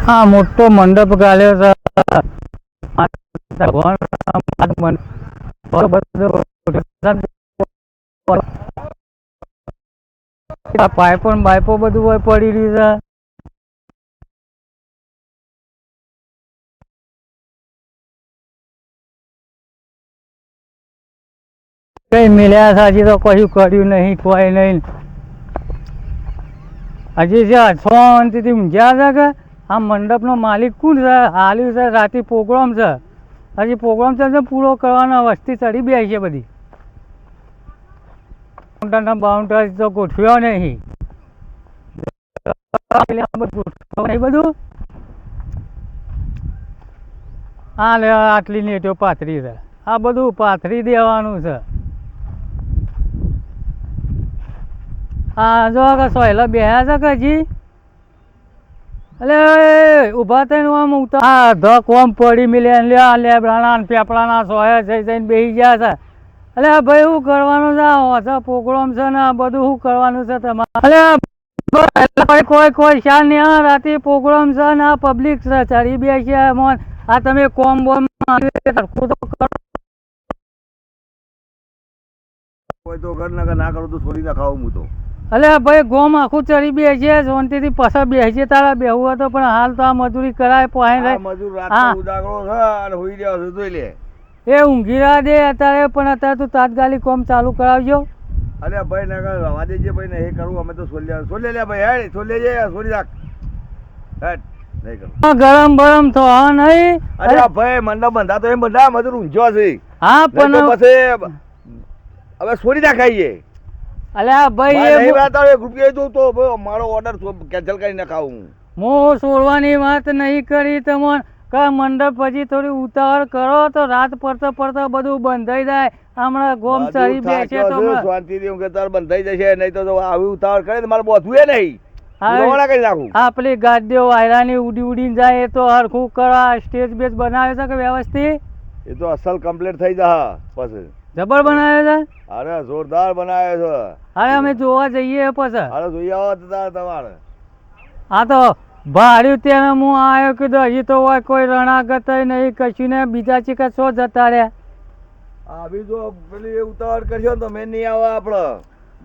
આ મોટો મંડપ ગાલ્યો છે. પાઇપો ને બાઇપો બધું હોય પડી રહ્યું છે. કઈ મિલ્યા છે હજી તો કશું કર્યું નહીં, કોઈ નહીં. હજી છે શાંતિથી ઊંઘ્યા છે કે આ મંડપનો માલિક કોણ છે? હાલ્યું છે રાતે પ્રોગ્રામ છે, હજી પ્રોગ્રામ છે પૂરો કરવાનો. વસ્તી ચડી બે છે બધી. બાઉન્ડર તો ગોઠવ્યો નહીં બધું. હા લે આટલી નેટો પાથરી છે, આ બધું પાથરી દેવાનું છે. હા જો કે સોયલા બેહ્યા છે કે હજી? એટલે ઊભા થઈને આમ ઉતાર. હા ધક ઓમ પડી મિલે લેબડાના પેપડાના સોયા જઈને બેસી ગયા છે. એટલે ભાઈ શું કરવાનું છે? ઓછા પ્રોગ્રામ છે ને આ બધું શું કરવાનું છે તમારે? એટલે કોઈ શાલ નહીં. આ રાતે પ્રોગ્રામ છે ને આ પબ્લિક છે ચડી બે છે. આ તમે કોમ બોમ તો ઘર ના કરું તો છોડી ના ખાવું હું તો. અલે ભાઈ ગોમ આખું ચડી બે છે શાંતિથી પાછા બેસી તારા બેહવું હતો પણ હાલ તો આ મજૂરી કરાય પોહાય મજૂર રાત ઉજાગરો છે અને હોઈ રહ્યો છે જોઈ લે. એ ઊંઘી રહ્યા દે અત્યારે, પણ અત્યારે તું તાત્કાલિક કોમ ચાલુ કરાવજો. અરે ભાઈ ના રવા દેજે ભાઈ ને એ કરવું અમે તો છોડી લે ભાઈ. હેડ છોડી લેજે, છોડી રાખ. હેડ નહીં કરું ગરમ બરમ તો હા નહીં. અરે ભાઈ મંડપ બંધા તો એમ બધા મજૂર ઊંઝો છે. હા પણ પછી હવે છોડી નાખાઈએ. અલ્યા ભાઈ રૂપિયા દઉં તો મારો ઓર્ડર કેન્સલ કરી નાખાવું. હું છોડવાની વાત નહીં કરી તમને. કા મંડપ પછી થોડી ઉતાવળ કરો તો રાત પડતા બધું બંધાઈ જાય. હમણાં ગોમ ચડી બેસે તો શાંતિથી ઊંઘે તાર બંધાઈ જશે. નહીં તો આવી ઉતાવળ કરે તો મારે બોધવું નહીં. કરી નાખું. આ પેલી ગાડીઓ વાયરાની ઉડીને જાય એ તો હરખું કરવા સ્ટેજ બેજ બનાવે છે કે વ્યવસ્થિત? એ તો અસલ કમ્પ્લીટ થઈ જાય પછી. જબર બનાવે છે. અરે જોરદાર બનાવે છે. અરે અમે જોવા જઈએ પછી. અરે જોઈ આવો તમારે. હા તો ભાડ્યું ત્યાં હું આવ્યો કીધું હજી તો હોય કોઈ રણાગત નહીં કશું ને બીજા ચીકા શો જતા રહ્યા. આવી જો પેલી ઉતાવળ કરશો તો મેં નહીં આવા આપડે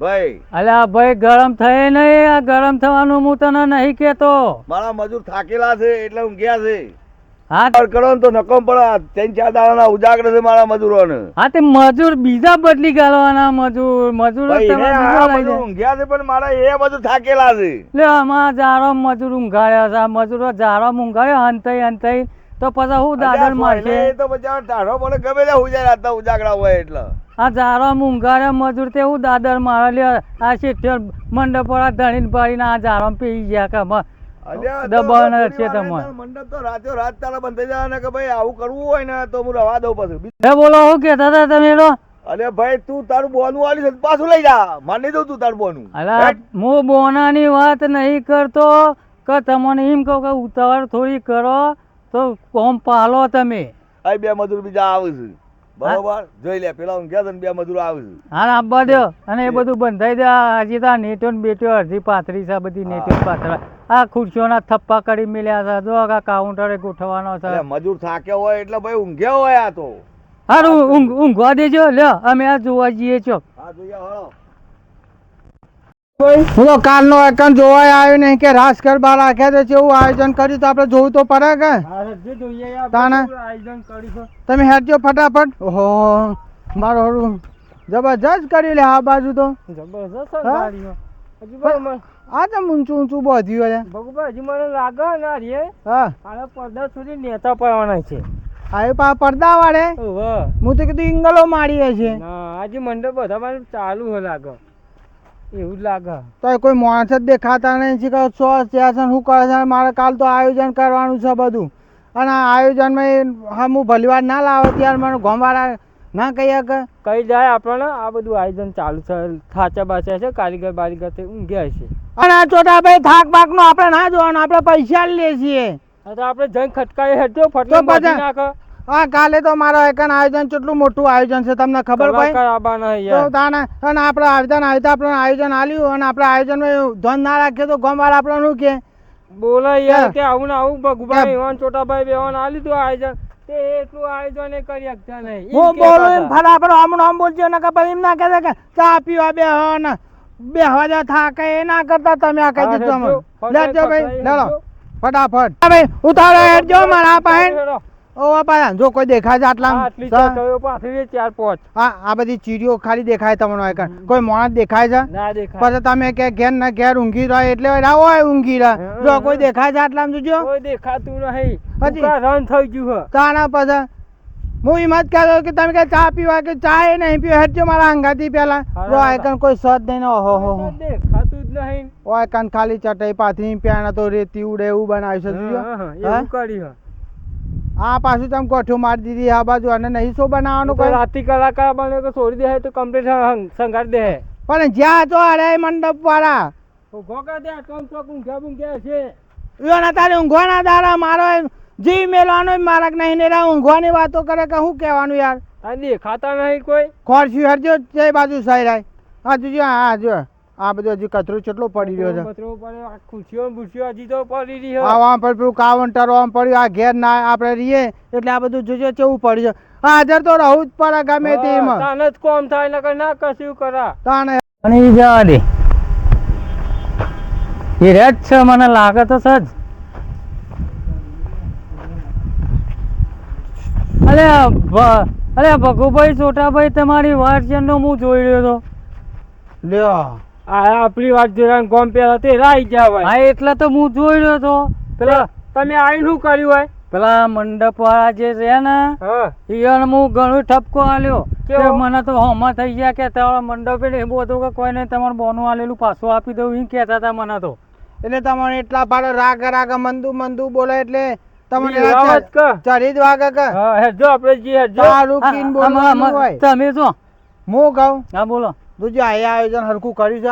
ભાઈ. અલ્યા ભાઈ ગરમ થાય નહીં. આ ગરમ થવાનું હું તને નહીં કેતો. મારા મજૂર થાકેલા છે એટલે ઊંઘ્યા છે. હા કરો તો નકમ પડે. 3-4 દાડાના ઉજાગર છે મારા મજૂરોને. હા તે મજૂર બીજા બદલી ગાલવાના મજૂર ઊંઘ્યા છે પણ મારા એ બધું થાકેલા છે. લે આમાં જારો મજૂર ઊંઘાડ્યા છે. આ મજૂરો જારો ઊંઘાડ્યો હંતાઈ તો પછી હું દાદર મારશે. તો પછી ટાઢો પડે ગમે તે ઉજાય રાતના ઉજાગરા હોય એટલે. આ જારો ઊંઘાડ્યા મજૂર તે હું દાદર મારે લે. આ શેઠિયો મંડપ વાળા ધણીને પાડીને આ જારો પી ગયા કે દબાણ છે તમારે. મંડપ તો રાતે રાત તારા બંધ થઈ જાય ને કે ભાઈ આવું કરવું હોય ને તો હું રવા દઉં પછી. બોલો શું કેતા હતા તમે? અરે ભાઈ તું તારું બોનું આલી પાછું લઈ જા. માની દઉં તું તારું બોનું. અલા હું બોનાની વાત નહીં કરતો કે તમને એમ કહું કે ઉતાવળ થોડી કરો તો કોમ પાલો તમે. આ બે મજૂર બીજા આવે છે બરોબર જોઈ લે. પેલા ઊંઘ્યા છે 2 મજૂરો આવે છે. હા આપવા દો અને એ બધું બંધાઈ દે. હજી તો નેટો ને બેટો અડધી પાથરી છે બધી નેટો પાથરા. આ ખુરશીઓના થપ્પા કરી મેલ્યા છે. જો આ કાઉન્ટરે ગોઠવવાનો છે. મજૂર થાક્યા હોય એટલે ભાઈ ઊંઘ્યા હોય. આ તો હારું ઊંઘવા દેજો. લ્યો અમે આ જોવા જઈએ છો. હા જોઈએ હળો. હું તો કાલનો એકન જોવા આવ્યો નહીં કે રાસ ગરબા રાખ્યા તો કેવું આયોજન કર્યું તો આપણે જોવું તો પડે કે તમે હેડજો ફટાફટ. ઓહો મારો જબરજસ્ત કરી લે આ બાજુ તો. આ તો ઊંચું બધ્યું હજી મને લાગે ના રે. હા પડદા સુધી નેતા પડવાના છે. આ પડદા વાળે હું તો કીધું ઇંગલો મારીએ છે. આજે મંડપ બધા ચાલુ લાગે એવું લાગે. તો કોઈ માણસ જ દેખાતા નહીં છે કે શું કરે છે. મારે કાલ તો આયોજન કરવાનું છે બધું. અને આ આયોજનમાં હું ભલીવાર ના લાવે ત્યારે મને ગોમવાળા ના કહીએ કે કઈ જાય આપણને. આ બધું આયોજન ચાલુ છે. થાચા બાચા છે કારીગર બારીગર તે ઊંઘ્યા છે. અને આ ચોટા ભાઈ થાક બાક નો આપણે ના જોવાનું. આપણે પૈસા લઈએ છીએ તો આપણે જઈને ખટકાઈ હેઠો ફટલો બાંધી નાખો. હા કાલે તો મારા એકન આયોજન કેટલું મોટું આયોજન છે તમને ખબર ભાઈ. અને આપણે આવતા આપણે આયોજન આલ્યું અને આપણે આયોજનમાં ધન ના રાખીએ તો ગામ વાળા આપણે શું કે બોલે યાર હા. કે આવું ને આવું ભગુભાઈ કેમ? ઈવાન છોટાભાઈ બેવાન આ લીધું આયોજન તે એટલું આયોજન એ કરી શકતા નહીં ઈ હું કહેતા બોલું હતા. ફટાફટ આમ ને આમ બોલજો ને કે પછી એમ ના કહેતા કે ચા પીવા બેહો ને બેહવા જા થાકે એ ના કરતા તમે આ કહી હા, દીધું હેડજો. અમને. લેજો ભાઈ ફટાફટ લેલો હેડજો. ફટાફટ હા ભાઈ ઉતારો હેડજો મારા પાસે હેડો. ઓ બાપા જો કોઈ દેખાય છે આ આટલા આટલી ચકલીઓ પાથરી છે, 4-5 આ બધી ચીડીઓ ખાલી દેખાય તમને હોય કાંઈ. કોઈ માણસ દેખાય છે ના દેખાય પછી તમે કે ઘેર ના ઘેર ઊંઘી રહો એટલે ના હોય ઊંઘી રહે હા, જો હા. કોઈ દેખાય છે આટલામાં જોજો કોઈ દેખાતું નહીં હજી? ઉકા રન થઈ ગયું હે તાના પછી હું એમ જ કહેતો કે તમે કે ચા પીવા કે ચા એ નહીં પીવા હેડજો મારા અંગાથી પેલા હા, જો હા. આયકન કોઈ સદ નહીં ને ઓહો હો હો દેખાતું જ નહીં ઓય કાન ખાલી ચટાઈ પાથરી પેણ તો રેતી ઉડે એવું બનાવ્યું છે જોજો. હા, હા, હા? એવું કર્યું હે. આ પાછું તમે કોઠું મારી દીધી આ બાજુ અને નહીં શું બનાવવાનું તો કોઈ રાતી કલાકાર બને તો છોડી દે તો કમ્પ્લીટ સંગાડી દે પણ જ્યાં તો અરે મંડપ વાળા ઉભો કર દે કોમ ચોક ઊંઘ્યા છે યો તારે ઊંઘવાના દાડા મારો જીવ મેલવાનો મારા નહીં ને રા ઊંઘવાની વાતો કરે કે શું કહેવાનું યાર આ દેખાતા નહીં કોઈ ખોરશી હરજો તે બાજુ સહી રાય હા જોજો હા જો આ બધું હજી કચરો કેટલો પડી રહ્યો છે કચરો પડ્યો, આ ખુરશીઓ ને બુરશીઓ હજી તો પડી રહી છે. આમ પર પેલું કાવન્ટરો આમ પડ્યું આ ઘેર ના આપણે રહીએ એટલે આ બધું જોજો કેવું પડ્યું છે હાજર તો રહું જ પડે ગમે તે હા, તાને જ કોમ થાય નકર ના કશું કરા તાણે અને ઈ જવા દે એ રેડ છે મને લાગે તો સજ અલે ભગુભાઈ છોટાભાઈ તમારી વાત છે નો હું જોઈ રહ્યો તો લ્યો આ આપણી વાત જોઈને ગોમ પેલા તે રાઈ ગયા હોય હા એટલે તો હું જોઈ રહ્યો તો પેલા તમે આઈને શું કર્યું હોય પેલા મંડપ વાળા જે છે ને ઈયોને હું ઘણો ઠપકો આલ્યો કે મને તો હોમાં થઈ ગયા કે તમારા મંડપે ને એવું હતું કે કોઈ નહીં તમારું બોનું આલેલું પાછું આપી દઉં એમ કહેતા હતા મને તો એટલે તમને એટલા પાડો રાગ રાગ મંદુ મંદુ બોલે એટલે તમને ઈ આવાજ કે? ચરી જ વાગે કે હેજો આપણે જી હેજો તારું કીન બોલવાનું હોય તમે જો હું કહું હા બોલો તું જે આ આયોજન હરખું કર્યું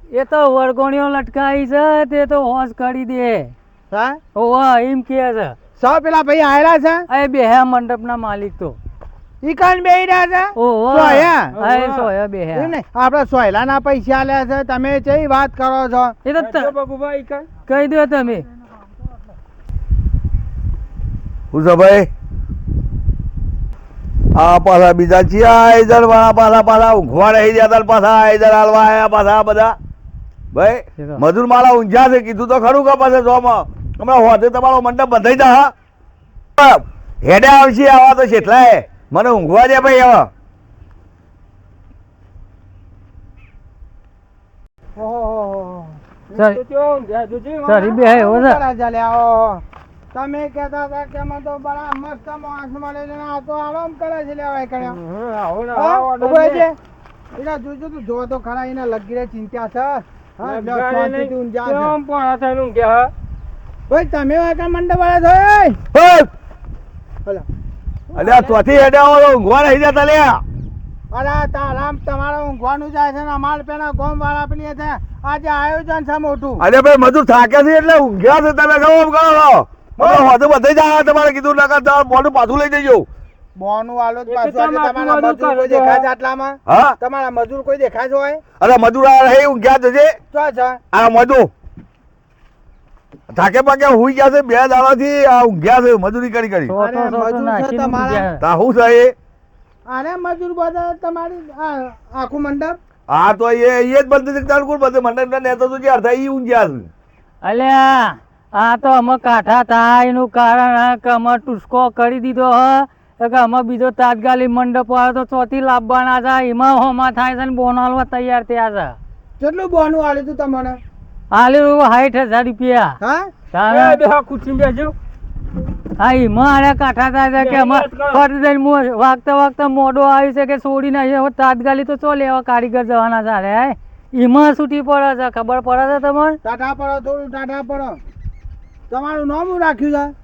છે એ તો વરગોણીઓ લટકાઈ છે તે તો હોશ કરી દે હા ઓવા એમ કે છે સૌ પેલા ભાઈ આયેલા છે આ બે મંડપના માલિક તો ઈ કાન બેહી રહ્યા છે ઓવા સોયા? હા સોયા બે એમ નહીં આપણે સોયલાના પૈસા આલ્યા છે તમે ચેવી વાત કરો છો એ તો બગુભાઈ કહી દો તમે શું છે ભાઈ આ પાછા બીજા ચિયા આઈદર વાળા પાછા ઊંઘવા રહી ગયા તા પાછા આઈદર હાલવા આયા પાછા બધા ભાઈ મજૂર માળા ઊંઝા છે કીધું તો ખરું કે પાછા જોમાં હમણાં હોતે તમારો મંડપ બંધાઈ જા હા હેડે આવશે આવા તો કેટલાય મને ઊંઘવા દે ભાઈ હવે સરી બે હે હો તમે કહેતા હતા કે મને તો બડા મસ્ત માણસ મળે છે ને આ તો આરામ કરે છે લેવાય કર્યા ઉભો છે એના જોજો તું જો તો ખરા એને લગી રે ચિંતા છે હા લ્યો, શાંતિથી ઊંઝા છે. ભાઈ તમે વાયકા મંડપ વાળા છો હલો અલ્યા ચોથી હેડે આવો તો ઊંઘવા રહી જતા લ્યા અરે તારામ તમારે ઊંઘવાનું જાય છે ને અમારે પેલા ગોમ વાળા પેલી છે આજે આયોજન છે મોટું અરે ભાઈ મજૂર થાક્યા છે એટલે ઊંઘ્યા છે તમે કેમ કરો છો મને હોતે બધે જ આવ્યા તમારે કીધું નકર તમારે બોનું પાછું લઈ જજો બોનું આલો જ એ પાછું તો આજે તમે તમારા આટલું મજૂર બધું કોઈ કરો છો. દેખાય છે આટલામાં હા તમારા મજૂર કોઈ દેખાય છે હોય અરે મજૂર આ રહે ઊંઘ્યા જશે તો છે આ મજૂર થાકે પાકે હુઈ ગયા છે 2 દાડાથી આ ઊંઘ્યા છે મજૂરી કરી કરી અરે મજૂર છે તમારા તા હું છે એ અરે મજૂર બધા તમારી આ આખું મંડપ હા તો એ જ બંધ છે કોણ બંધ મંડળ નેતા તો જે અર્થા ઈ ઊંઘ્યા છે અલ્યા આ તો અમે કાઠા થાય એનું કારણ આ કે અમે ટુસ્કો કરી દીધો હ કે અમે બીજો તાત્કાલિક મંડપ વાળો તો ચોથી લાવવાના છે એમાં હોમાં થાય છે ને બોનાલવા તૈયાર થયા છે કેટલું બોનું આલ્યું તું તમને આલ્યું 60,000 રૂપિયા હા તારે હા એમાં આરે કાઠા થાય છે કે અમે ફરી જઈને વાગતા મોડો આવ્યું છે કે છોડી નાખી હવે તાત્કાલિક તો ચો લેવા કારીગર જવાના છે અરે એમાં છૂટી પડે છે ખબર પડે છે તમને ટાટા પડો થોડું ટાટા પડો તમારું નામ શું રાખ્યું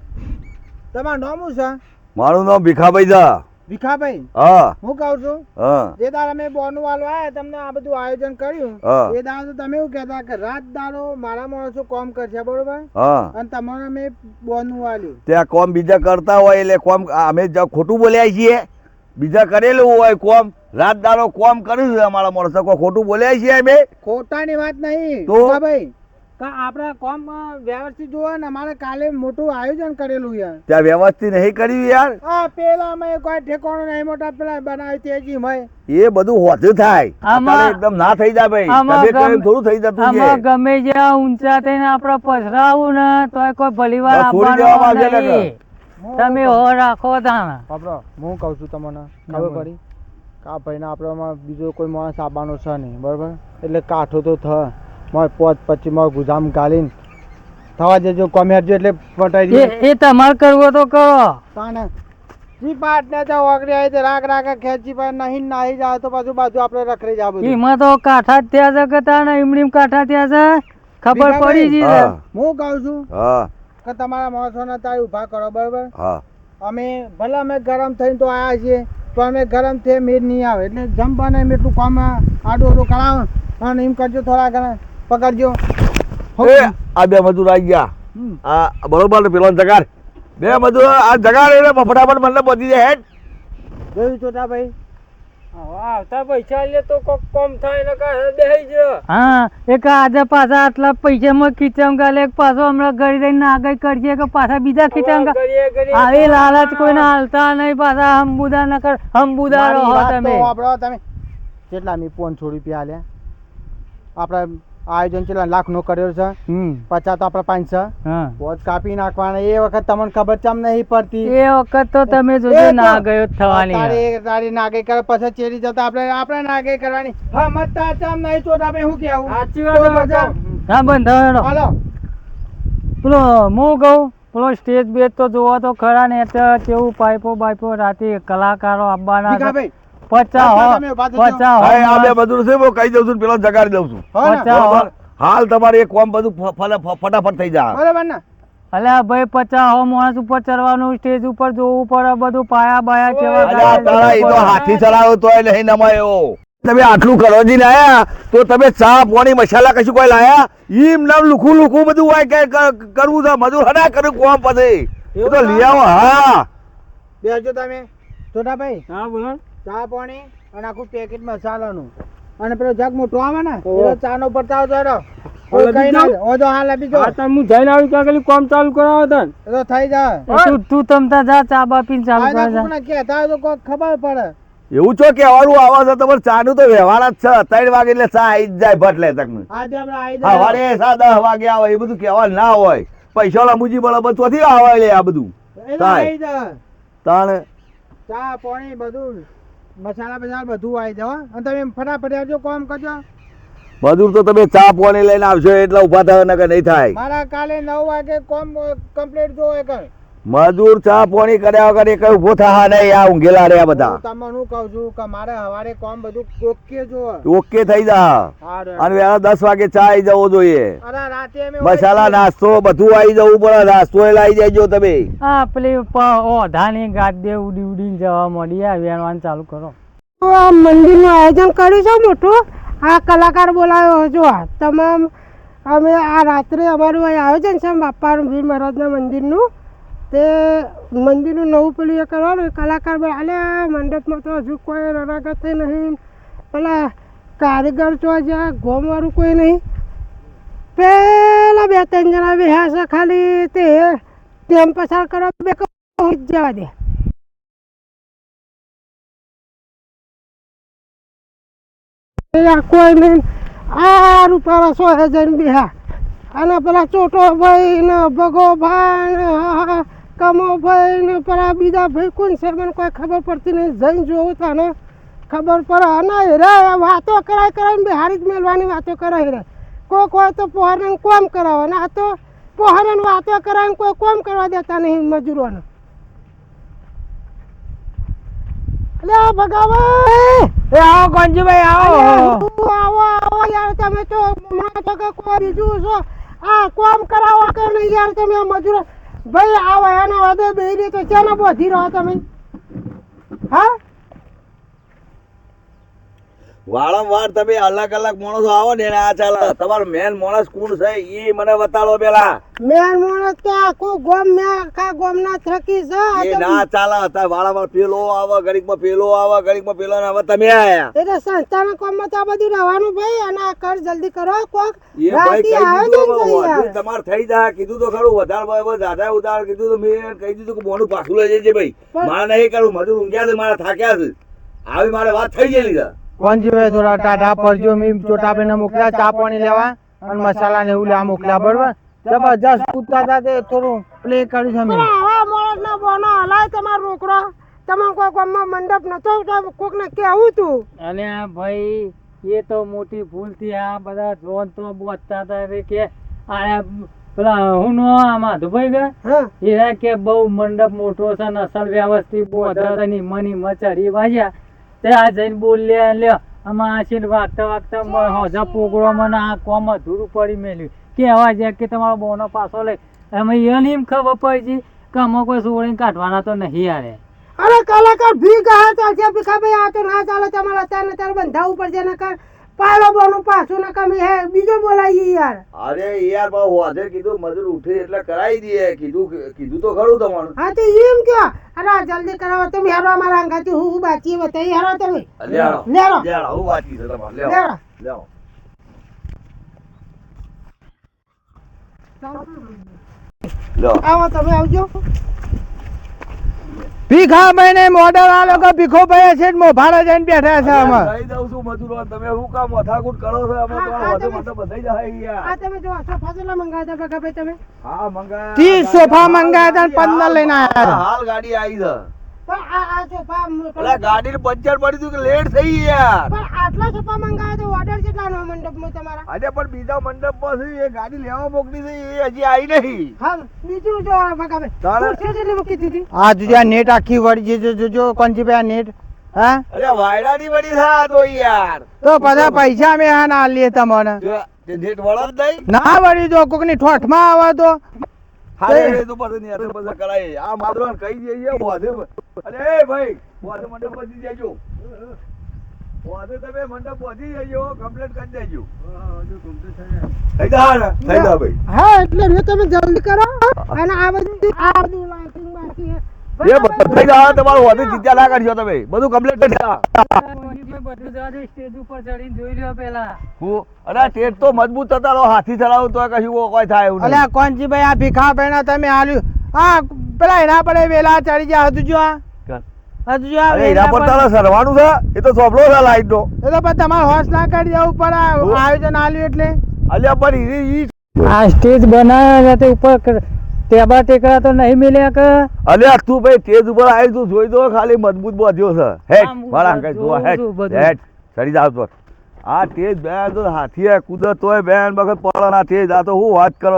છે તમારું નામ શું છે મારું નામ ભીખાભાઈ છે ભીખાભાઈ હા હું કહું છું હા જે દાડે અમે બોનું વાળો આયા તમને આ બધું આયોજન કર્યું હા. એ દાડે તો તમે એવું કહેતા કે રાત દાડો મારા માણસો કામ કરશે બરોબર હા અને તમારે મેં બોનું વાળ્યું ત્યાં કોમ બીજા કરતા હોય એટલે કોમ અમે ખોટું બોલ્યા છીએ બીજા કરેલું હોય કોમ રાત દાડો કોમ કર્યું છે અમારા માણસો કોઈ ખોટું બોલ્યા છીએ અમે ખોટાની વાત નહીં તો? ભીખાભાઈ કે આપણે કોમ વ્યવસ્થિત જોવે ને અમારે કાલે મોટું આયોજન કરેલું યાર. ત્યાં વ્યવસ્થિત નહીં કર્યું યાર. હા પેલા અમે કોઈ ઠેકાણું નહીં મોટા પેલા બનાવી તેજી મય. એ બધું હોતું થાય. અત્યારે એકદમ ના થઈ જાય ભાઈ. તમે કહો એમ થોડું થઈ જતું છે. આમાં ગમે જ્યાં ઊંચા થઈને આપણે પછરાવું ને તોય કોઈ ભલીવાર છોડી દેવામાં આવવાનું આવશે ને નહીં. તમે હો રાખો તાણ. બાપરો હું કહું છું તમને ખબર પડી કા ભાઈને આપણે બીજો કોઈ માણસ આવવાનો છે નહીં બરાબર એટલે કાઠો તો થ પોત પછી ગુજામ ગાલીને થવા દેજો કોમેરજો એટલે પટાઈ દે. એ તમારે કરવો તો કરો. તાને જી પાટ ને તો ઓગળી આવી તો રાગ રાગ ખેંચી પર નહીં નાહી જાય તો પાછું બાજુ આપણે રખડી જા બધું. એમાં તો કાંઠા જ ત્યાં છે કે તાણ એમની કાંઠા ત્યાં છે ખબર પડી ગઈ છે. હું કહું છું હા કે તમારા માણસોને તારી ઊભા કરો બરાબર. હા અમે ભલે અમે ગરમ થઈને તો આવ્યા છીએ તો અમે ગરમ થઈએ મેળ નહીં આવે એટલે જમ બને એમ એટલું કામ આડું આડું કરાવો અને એમ કરજો થોડા ઘણા પકડજો. એ આ બે મજૂર આવી ગયા. આ બરોબર ને પેલો જગાડ. બે મજૂર આ જગાડ એટલે ફટાફટ મને પહોંચી જાય હેડ. જોયું છોટા ભાઈ આવતા પૈસા લે તો કોમ થાય ને બેહી જ. હા એક આજે પાછા આટલા પૈસામાં ખીચામ ગાલે એક પાછો હમણાં ઘરે જઈને આગળ કરશે કે પાછા બીજા ખીચામ આવી લાલચ કોઈને હાલતા નહીં પાછા હમબુદા ન કર હમબુદા રહો તમે. તમે કેટલા મી 500 રૂપિયા આલ્યા આપણે આયોજન કેટલા લાખ નો કર્યો છે 50 તો આપણે 500 હા પોચ કાપી નાખવાના એ વખત તમને ખબર ચમ નહીં પડતી. એ વખત તો તમે જોજો ના ગયો થવાની. તારી નાગે કરે પછી ચેરી જતા આપણે નાગે કરવાની. હા મત ચમ નહીં ચોટા ભાઈ હું કેવું સાચી વાત. હા બંધ હાલો પેલો હું કહું પેલો સ્ટેજ બેજ તો જોવો તો ખરા ને કેવું પાઇપો બાઈપો રાતે કલાકારો આવવાના છે. 50 આ બે મજૂર છે હું કહી દઉં છું પેલો જગાડી દઉં છું. બરોબર? હાલ તમારે એક કોમ બધું ફટાફટ થઈ જાય. બરાબર ને અલ્યા ભાઈ 50 માણસ ઉપર ચડવાનું સ્ટેજ ઉપર જોવું પડે બધું પાયા બાયા અલ્યા તારા કેવા ઈ તો હાથી ચલાવો તોય નહીં નમાયો. તમે આટલું કરોજી લાયા તો તમે ચા પાણી મસાલા કશું કોઈ લાયા ઈમ નામ લુખું લુખું બધું હોય કે કરવું છે મજૂર હડા કર્યું કોમ પછી એ તો લઈ આવો. હા બેસજો તમે છોટા ભાઈ. હા બોલો. ચા પાણી અને આખું પેકેટ મસાલાનું અને પેલો જગ મોટો આવે ને એ ચા નો પડતા હતો કઈ ના ઓ તો હાલ આપી જો હું જઈને આવી ત્યાં કામ ચાલુ કરાવો તને તો થઈ જાય. તું તમતા જા ચા બા પીને ચાલુ આના કર કોકને કહેતા તો કોઈ ખબર પડે. એવું છો કેવાનું આવા છે તમારે ચા નું તો વ્યવહાર જ છે 3 વાગે એટલે ચા આવી જ જાય ભટ લે તક આજે આપણે આવી સવારે 10 વાગે આવે એ બધું કહેવા ના હોય પૈસા લાંબુજી બરાબર ચોથી આવે લે આ બધું આવી જાય તાણે ચા પાણી બધું મસાલા બસાલા બધું આવી જાય અને તમે ફટાફટ આવજો કામ કરજો. મજૂર તો તમે ચા પાણી લઈને આવશો એટલે ઉભા થયો નકર નહીં થાય. મારા કાલે 9 વાગે કામ કમ્પ્લીટ જો કર. મજૂર ચા પાણી કર્યા વગર એ કઈ ઉભો થા નહીં આ ઊંઘેલા રહ્યા બધા. હું તમને હું કહું છું કે મારે સવારે કામ બધું ઓકે જો ઓકે થઈ જા અને વહેલા 10 વાગે ચા આવી જવો જોઈએ. અરે રાતે અમે મસાલા નાસ્તો બધું આવી જવું પડે નાસ્તો એ લાવી દેજો તમે. હા પેલી ઓઢાની ગાડી ઉડી ઉડીને જવા મળી આ વેણવાનું ચાલુ કરો. આ મંદિરનું આયોજન કર્યું છે મોટું. આ કલાકાર બોલાવ્યો જો તમામ અમે આ રાત્રે અમારું અહીં આયોજન છે બાપાનું વીર મહારાજના મંદિરનું તે મંદિરનું નવું પેલું એ કરવાનું કલાકાર અલ્યા મંડપમાં તો હજુ કોઈ રણાગત નહીં પેલા કારીગર તો જ્યાં ગોમવાળું કોઈ નહીં પેલા 2-3 જણા બેહ્યા છે ખાલી તે ટેમ પસાર કરવા બે જવા દે. કોઈ નહીં આ રૂપારા 100 જઈને બેહા અને પેલા ચોટો ભાઈ ને ભગો ભાઈ ને કમો ભાઈ ને પેલા બીજા ભાઈ કોણ છે મને કોઈ ખબર પડતી નહીં જઈને જોવું તને ખબર પડે. અને રે વાતો કરાય ને બિહારી જ મેળવાની વાતો કરાય રે કોઈ કોઈ તો પોહરે કોમ કરાવે ને આ તો પોહરે વાતો કરાય ને કોઈ કોમ કરવા દેતા નહીં મજૂરોને. અલ્યા ભગાવા એ આવો કોંજીભાઈ આવો. આવો યાર તમે તો કોઈ બીજું છો આ કોમ કરાવો કે નહીં યાર તમે મજૂર ભાઈ આવો એના વાદે બેરી તો ચાના બોધી રહો તમે. હા વારંવાર તમે અલગ અલગ માણસો આવો ને એને આ ચાલે. તમારો મેન માણસ કોણ છે એ મને બતાડો પેલા. મેન માણસ તો આખું ગોમ મેં આખા ગોમના થકી છે આ એ તો ના ચાલે. અત્યારે વારંવાર પેલો આવે, ઘડીકમાં પેલો આવે, ઘડીકમાં પેલો ને હવે તમે આયા. એટલે સંસ્થાના કામમાં તો આ બધું રહેવાનું ભાઈ અને આ કર જલ્દી કરો કોક એ ભાઈ રાતે કહી આવે દીધું છે હવે યાર. વધુ તમારે થઈ જાય કીધું તો ખરું. વધારે ભાઈ દાદા ઉધાર કીધું તો મેં કહી દીધું કે મોનું પાછું લઈ જજે ભાઈ. મારે નહીં કરવું, મજૂર ઊંઘ્યા છે, મારે થાક્યા છે. આવી મારે વાત થઈ ગયેલી છે. કોણજીભાઈ થોડા ટાઢા પડજો. મેં ચોટાભાઈને મોકલ્યા ચા પાણી લેવા અને મસાલા ને એવું લેવા મોકલ્યા, બરોબર? જબરજસ્ત કૂદતા હતા તે થોડું પ્લે કર્યું છે મેં. પણ આવા માણસના બોનો હલાય તમારો રોકડો. તમે કોઈ ગામમાં મંડપ નતો તો કોકને કેવું તું. અને આ ભાઈ એ તો મોટી ભૂલ થી આ બધા જોન તો બોચતા હતા એટલે કે આ પેલા હું નો આ માધુભાઈ ગયા હા એ કે બહુ મંડપ મોટો છે ને અસલ વ્યવસ્થિત બોધા ની મની મચરી વાજ્યા તે આ જઈને બોલ્યા લ્યો આમાં આશીન વાગતા વાગતા હોજા પોગળો મને આ કોમ અધૂરું પડી મેલ્યું કે અવાજ કે તમારો બોનો પાછો લઈ એમાં એને એમ ખબર પડી કે અમે કોઈ સોળીને કાઢવાના તો નહીં યારે. અરે કલાકાર ભી ગયા ચાલશે ભીખાભાઈ આ તો ના ચાલે તમારે અત્યારે બંધાવવું પડશે નકર પાડો બોનું પાછું ન કમી હે બીજો બોલાઈએ યાર. અરે યાર બહુ વાધે કીધું મજૂર ઉઠી એટલે કરાવી દઈએ. કીધું તો ખરું તમારું. હા તો એમ કયો અરે આ જલ્દી કરાવો તમે હેરો અમારા અંગાથી હું બાકી બતાવી હેરો તમે લેરો લેરો લેરો હું વાંચી છે તમારે. લેવો લેરો લેવો. લો આવો તમે આવજો. ભીખાભાઈ ને મોડલ આ લોકો ભીખોભાઈ છે મોભાડા જઈને બેઠા છે આમાં. કહી દઉં છું મજૂરો તમે શું કામ મથાકૂટ કરો છો? અમે હા, તો તમે- વધુ બધાઈ જાય યાર. આ તમે જો સોફા જેટલા મંગાવ્યા હતા ભીખાભાઈ તમે. હા મંગાયા. 30 સોફા મંગાયા હતા અને 15 લઈને આયા હતા. હાલ ગાડી આવી છે. પણ આ સોફા અલા ગાડીને પંચર પડી હતું કે લેટ થઈ યાર. પણ આટલા સોફા મંગાવ્યા તો ઓર્ડર કેટલાનો મંડપમાં તમારા. આજે પણ બીજા મંડપમાં છે એ ગાડી લેવા મોકલી છે એ હજી આવી નહીં. હા બીજું જો આ ભીખાભાઈ તારે- ખુરશીઓ જેટલી મૂકી દીધી. આ જોજો આ નેટ આખી વળી જોજો કોણજીભાઈ આ નેટ. હા અરે વાયડાની વળી છે આ તો યાર. તો બધા પૈસા અમે હા ના લે તમને. જો તે નેટ વળો જ નહીં. ના વળી જો કોકની ઠોઠમાં આવે તો હારે એ તો પછી નહીં, અરે પછી કરાય. આ માદરોને કહી દઈએ વાધે. અરે એ ભાઈ વાધે મંડપ પહોંચી જજો. વાધે તમે મંડપ પહોંચી જજો, કમ્પ્લીટ કરી દેજો. થઈ જા ને, થઈ જા ભાઈ. હા એટલે મેં તમે જલ્દી કરો અને આ બધું લાઇટિંગ બાકી છે. એ બધું થઈ જા, તમારું વાધે ચિંતા ના કરજો તમે. બધું કમ્પ્લીટ થઈ જા. બધું જવા દે સ્ટેજ ઉપર ચડીને જોઈ લ્યો પેલા. હું અરે ટેટ તો મજબૂત થતા રહો, હાથી ચલાવું તો કશું કોઈ થાય એવું નહીં. અલ્યા કોણજીભાઈ આ ભીખાભાઈ ના તમે આલ્યું. હા પેલા એના પડે વેલા ચડી જાય હજુ જો આ હજુ જો આ અરે એના વેલા પર પર- તારે સરવાનું છે એ તો સોપડો છે લાઈટ નો. એ તો પણ તમારે હોશ ના કરી દેવું પડે આયોજન આલ્યું એટલે. અલ્યા પણ ઈ આ સ્ટેજ બનાવ્યા છે તે ઉપર ટેબા ટેકરા તો નહીં મિલ્યા કે અલ્યા તું ભાઈ તેજ ઉપર આવી તું જોઈ દો ખાલી મજબૂત બાંધ્યો છે. હેટ આમ મારા અંકલ જો હેટ જોઉં છું બધું. હેટ ચડી જાવ તો આ તેજ બેન તો હાથી કુદરત તોય બેન વખત પડે ના તેજ. આ તો હું વાત કરો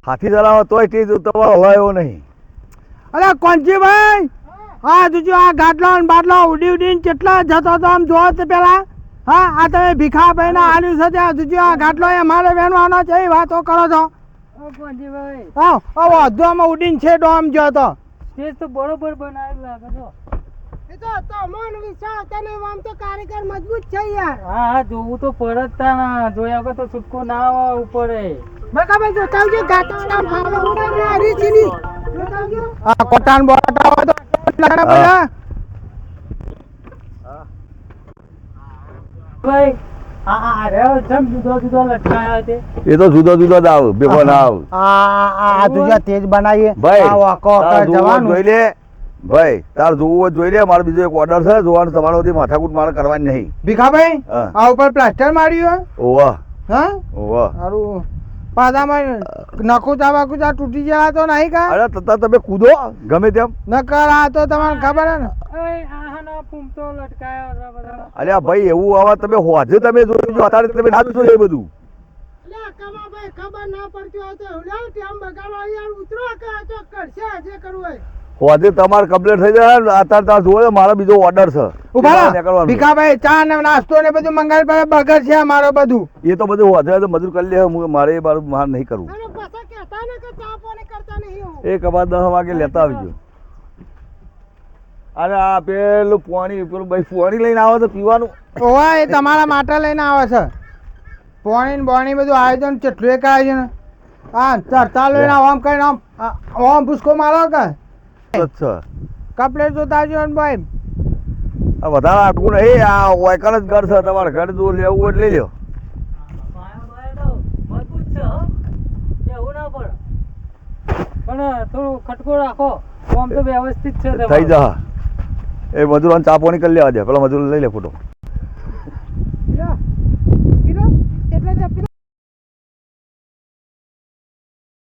હાથી ચલાવો તોય તેજ તમારો હલાયો નહીં. અલ્યા કોણજીભાઈ હા જોજો આ ગાટલો ને બાટલો ઉડી ઉડીને કેટલા જતો તો આમ જોવો તો પેલા. હા આ તમે ભીખાભાઈ ના આલ્યું છે ત્યાં જોજો આ ગાટલો એ મારે વેણવાનો છે એ વાતો કરો છો. ભાઈ હા વધુ આમાં ઉડીને છે આમ જો તો. સ્ટેજ તો બરોબર બનાવેલું લાગે છો. એ તો તમોન વિચાર તને આમ તો કારીગર મજબૂત છે યાર. હા હા જોવું તો પડતા ના જોયા વગર તો છૂટકો ના આવે ઉપર. ભીખાભાઈ જોતા આવજો ગાતા ભાડો ઉડાડને આ રીચની જોતા આવજો. આ કોટાન બોટા હોય તો લાગણા પેલા. ભાઈ આ રે જમ જુદો જુદો લટકાયા છે. એ તો જુદો જુદો જ આવ ભેગો ના આવ. આ જોજો તેજ બનાવીએ ભાઈ આ વાકો તાર જોવું હોય જવાનું. જોઈ લે. ભાઈ તાર જોવું હોય જોઈ લે. મારો બીજો એક ઓર્ડર છે જોવાનું. તમારો બધી માથાકૂટ મારે કરવાની નહીં. ભીખાભાઈ હા. આ ઉપર પ્લાસ્ટર માર્યું ઓવા હા ઓવા. સારું પાદામાં નખુચા બાકુચા તૂટી ગયા તો નહીં કા અરે તતા તમે કૂદો ગમે તેમ. નકર આ તો તમને ખબર હે ને. આહાનો ફૂમતો લટકાયો છે બધા. અલ્યા ભાઈ એવું આવા તમે હોજે તમે જોજો અત્યારે તમે ના જોશો એ બધું. લે કમાભાઈ ખબર ના પડતી હોય તો લે ટાઈમ બગાડો યાર ઉતરો કે આ તો કરશે જે કરવું હોય. હોજે તમારે કમ્પ્લીટ થઈ જાય ને અત્યારે તાર જોવો મારો બીજો ઓર્ડર છે. ઉભા એ રહો. નીકળવાનું. ભીખાભાઈ ચા ને નાસ્તો ને બધું મંગાવી પડે બગર છે મારો બધું. એ તો બધું હોજે તો મજૂર કરી લે. મારે એ મારું માર નહીં કરવું. અને પાછા કહેતા ને કે ચા પાણી કરતા નહીં હું. એ કબાટ 10 વાગે લેતા આવજો. અને આ પેલું પેલું ભાઈ પાણી લઈને આવે તો પીવાનું. ઓવા એ તમારા માટે લઈને આવે છે પાણી ને બોણી બધું આયોજન કેટલું એક આયોજન હા ચડતા લઈને આમ કરીને આમ ભૂસકો મારો કે અચ્છા કપલેટ જોતા આવજો ને ભાઈ આ વધારે આટલું નહીં આ વાયકલ જ ઘર છે તમારે ઘર દૂર લેવું હોય એટલે લઈ લો. મજબૂત છે હો. એવું ના પડે પણ થોડું ખટકો રાખો આમ તો વ્યવસ્થિત છે થઈ જા એ મજૂરોને ચા પાણી કરી લેવા દે પેલા મજૂર લઈ લે ફોટો.